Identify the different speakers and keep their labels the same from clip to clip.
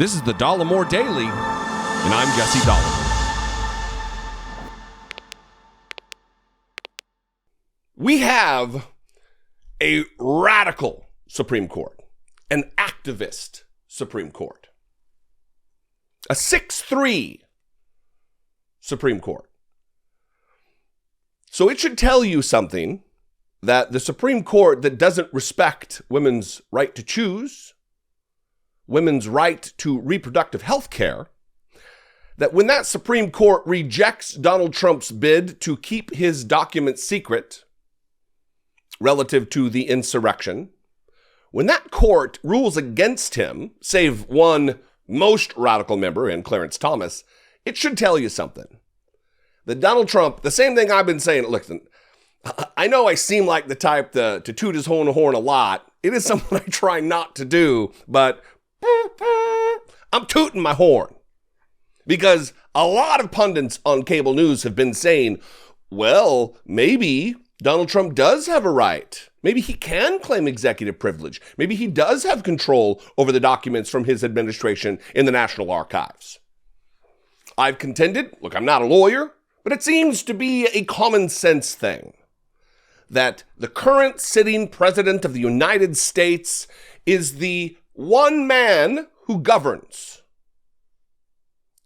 Speaker 1: This is the Dollemore Daily, and I'm Jesse Dollemore. We have a radical Supreme Court, an activist Supreme Court, a 6-3 Supreme Court. So it should tell you something that the Supreme Court that doesn't respect women's right to choose, women's right to reproductive health care, that when that Supreme Court rejects Donald Trump's bid to keep his documents secret relative to the insurrection, when that court rules against him, save one most radical member in Clarence Thomas, it should tell you something. That Donald Trump, the same thing I've been saying, listen, I know I seem like the type to toot his own horn a lot. It is something I try not to do, but I'm tooting my horn. Because a lot of pundits on cable news have been saying, well, maybe Donald Trump does have a right. Maybe he can claim executive privilege. Maybe he does have control over the documents from his administration in the National Archives. I've contended, look, I'm not a lawyer, but it seems to be a common sense thing that the current sitting president of the United States is the one man who governs,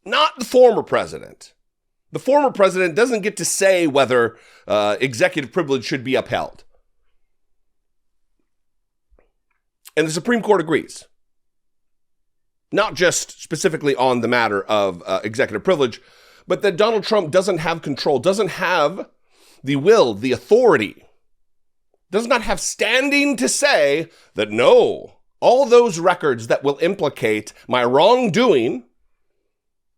Speaker 1: not the former president. The former president doesn't get to say whether executive privilege should be upheld. And the Supreme Court agrees. Not just specifically on the matter of executive privilege, but that Donald Trump doesn't have control, doesn't have the will, the authority, does not have standing to say that no, all those records that will implicate my wrongdoing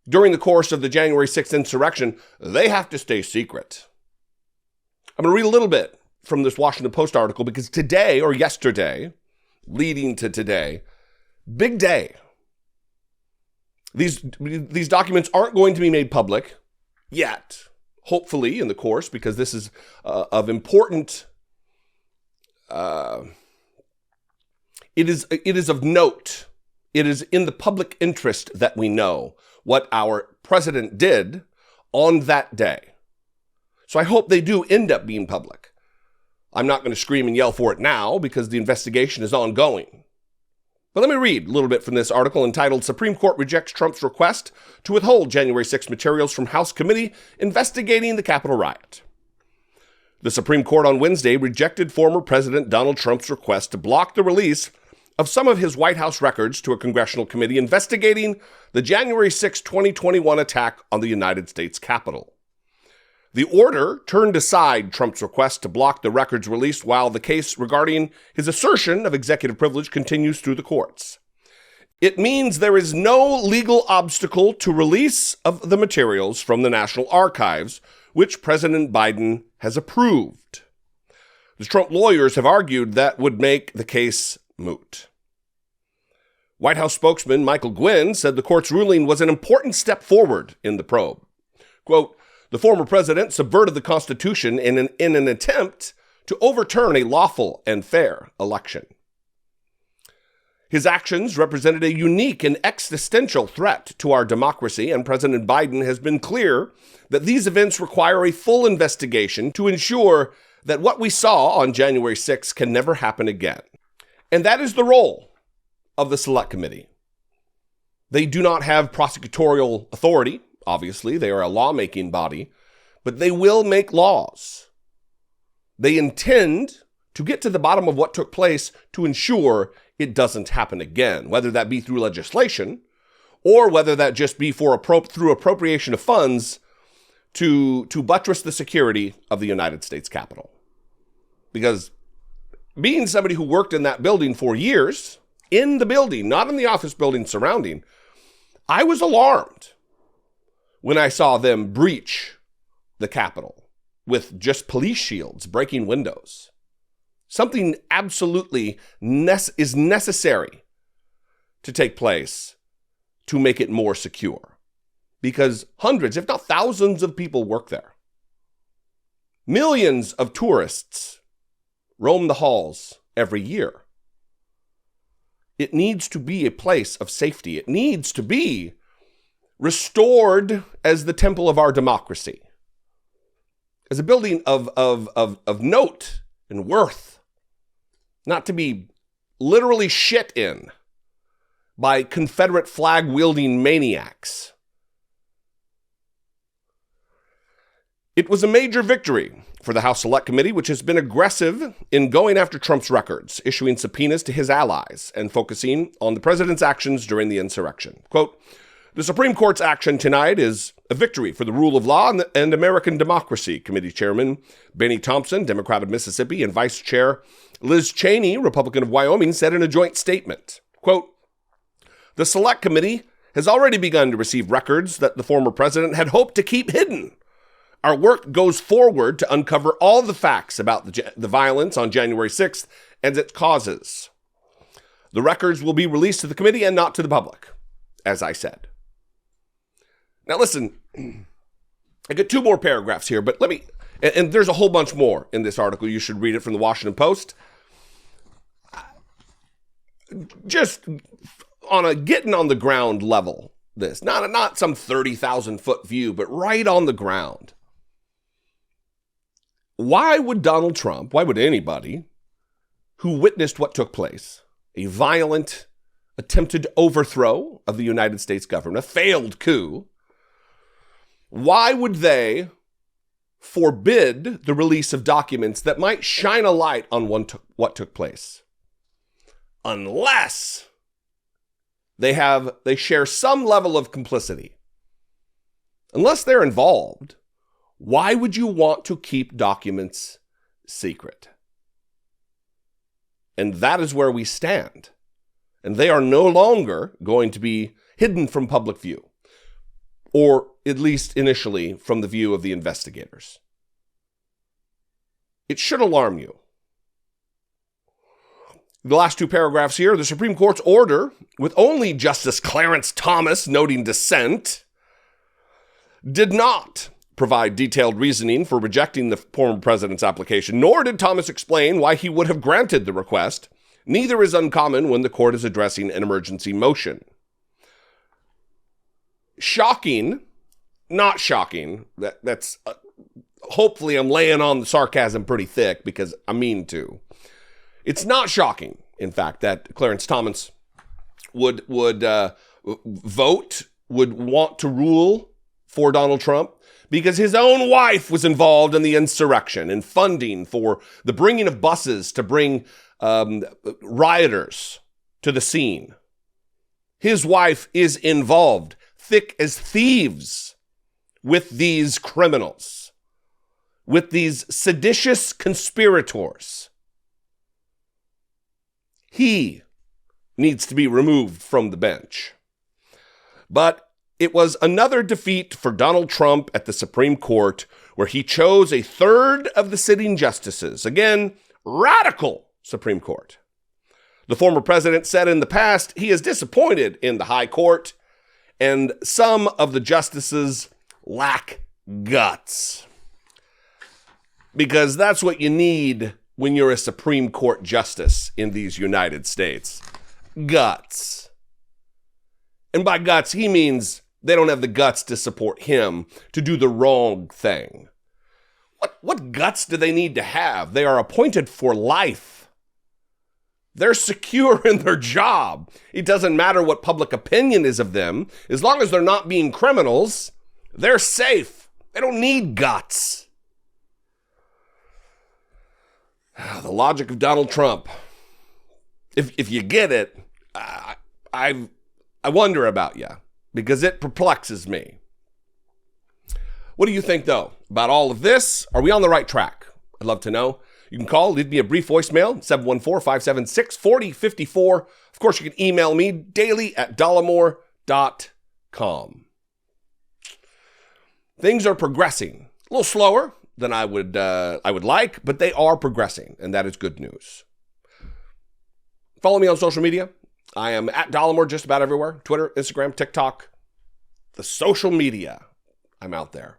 Speaker 1: during the course of the January 6th insurrection, they have to stay secret. I'm going to read a little bit from this Washington Post article because today or yesterday, leading to today, big day. These documents aren't going to be made public yet, hopefully in the course, because this is of important. It is of note. It is in the public interest that we know what our president did on that day. So I hope they do end up being public. I'm not going to scream and yell for it now because the investigation is ongoing. But let me read a little bit from this article entitled Supreme Court Rejects Trump's Request to Withhold January 6 Materials from House Committee Investigating the Capitol Riot. The Supreme Court on Wednesday rejected former President Donald Trump's request to block the release of some of his White House records to a congressional committee investigating the January 6, 2021 attack on the United States Capitol. The order turned aside Trump's request to block the records released while the case regarding his assertion of executive privilege continues through the courts. It means there is no legal obstacle to release of the materials from the National Archives, which President Biden has approved. The Trump lawyers have argued that would make the case moot. White House spokesman Michael Gwynn said the court's ruling was an important step forward in the probe. Quote, the former president subverted the Constitution in an attempt to overturn a lawful and fair election. His actions represented a unique and existential threat to our democracy, and President Biden has been clear that these events require a full investigation to ensure that what we saw on January 6 can never happen again. And that is the role of the Select Committee. They do not have prosecutorial authority. Obviously, they are a lawmaking body, but they will make laws. They intend to get to the bottom of what took place to ensure it doesn't happen again, whether that be through legislation or whether that just be through appropriation of funds to buttress the security of the United States Capitol. Because being somebody who worked in that building for years, in the building, not in the office building surrounding, I was alarmed when I saw them breach the Capitol with just police shields breaking windows. Something absolutely is necessary to take place to make it more secure. Because hundreds, if not thousands of people work there. Millions of tourists roam the halls every year. It needs to be a place of safety. It needs to be restored as the temple of our democracy, as a building of note and worth, not to be literally shit in by Confederate flag-wielding maniacs. It was a major victory for the House Select Committee, which has been aggressive in going after Trump's records, issuing subpoenas to his allies, and focusing on the president's actions during the insurrection. Quote, "The Supreme Court's action tonight is a victory for the rule of law and American democracy," Committee Chairman Benny Thompson, Democrat of Mississippi, and Vice Chair Liz Cheney, Republican of Wyoming, said in a joint statement. Quote, "The Select Committee has already begun to receive records that the former president had hoped to keep hidden. Our work goes forward to uncover all the facts about the violence on January 6th and its causes. The records will be released to the committee and not to the public, as I said." Now listen, I got two more paragraphs here, but let me, and there's a whole bunch more in this article. You should read it from the Washington Post. Just on a getting on the ground level, this, not some 30,000 foot view, but right on the ground. Why would Donald Trump, why would anybody who witnessed what took place, a violent attempted overthrow of the United States government, a failed coup, why would they forbid the release of documents that might shine a light on what took place? Unless they share some level of complicity. Unless they're involved, why would you want to keep documents secret? And that is where we stand. And they are no longer going to be hidden from public view, or at least initially from the view of the investigators. It should alarm you. The last two paragraphs here, the Supreme Court's order, with only Justice Clarence Thomas noting dissent, did not provide detailed reasoning for rejecting the former president's application, nor did Thomas explain why he would have granted the request. Neither is uncommon when the court is addressing an emergency motion. Shocking, not shocking, that's hopefully I'm laying on the sarcasm pretty thick because I mean to. It's not shocking, in fact, that Clarence Thomas would want to rule for Donald Trump, because his own wife was involved in the insurrection and funding for the bringing of buses to bring rioters to the scene. His wife is involved, thick as thieves, with these criminals, with these seditious conspirators. He needs to be removed from the bench. But it was another defeat for Donald Trump at the Supreme Court, where he chose a third of the sitting justices. Again, radical Supreme Court. The former president said in the past he is disappointed in the high court, and some of the justices lack guts. Because that's what you need when you're a Supreme Court justice in these United States. Guts. And by guts, he means they don't have the guts to support him to do the wrong thing. What guts do they need to have? They are appointed for life. They're secure in their job. It doesn't matter what public opinion is of them. As long as they're not being criminals, they're safe. They don't need guts. The logic of Donald Trump. If you get it, I wonder about you, because it perplexes me. What do you think, though, about all of this? Are we on the right track? I'd love to know. You can call, leave me a brief voicemail, 714-576-4054. Of course, you can email me daily at dollemore.com. Things are progressing. A little slower than I would like, but they are progressing, and that is good news. Follow me on social media. I am at Dollemore just about everywhere. Twitter, Instagram, TikTok, the social media. I'm out there.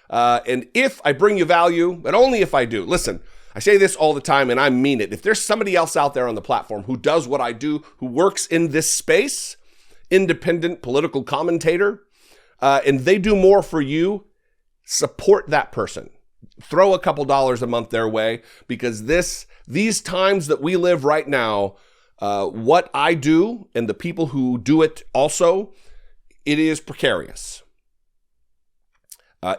Speaker 1: And if I bring you value, but only if I do. Listen, I say this all the time, and I mean it. If there's somebody else out there on the platform who does what I do, who works in this space, independent political commentator, and they do more for you, support that person. Throw a couple dollars a month their way, because these times that we live right now, what I do and the people who do it also, it is precarious.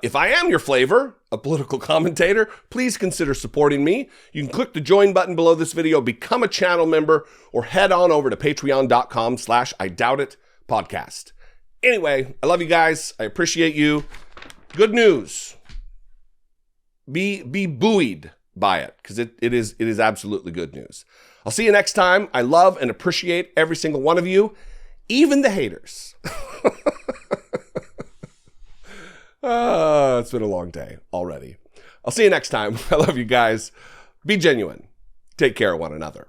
Speaker 1: If I am your flavor, a political commentator, please consider supporting me. You can click the join button below this video, become a channel member, or head on over to patreon.com/IDoubtIt podcast. Anyway, I love you guys. I appreciate you. Good news. Be buoyed by it, because it is absolutely good news. I'll see you next time. I love and appreciate every single one of you, even the haters. It's been a long day already. I'll see you next time. I love you guys. Be genuine. Take care of one another.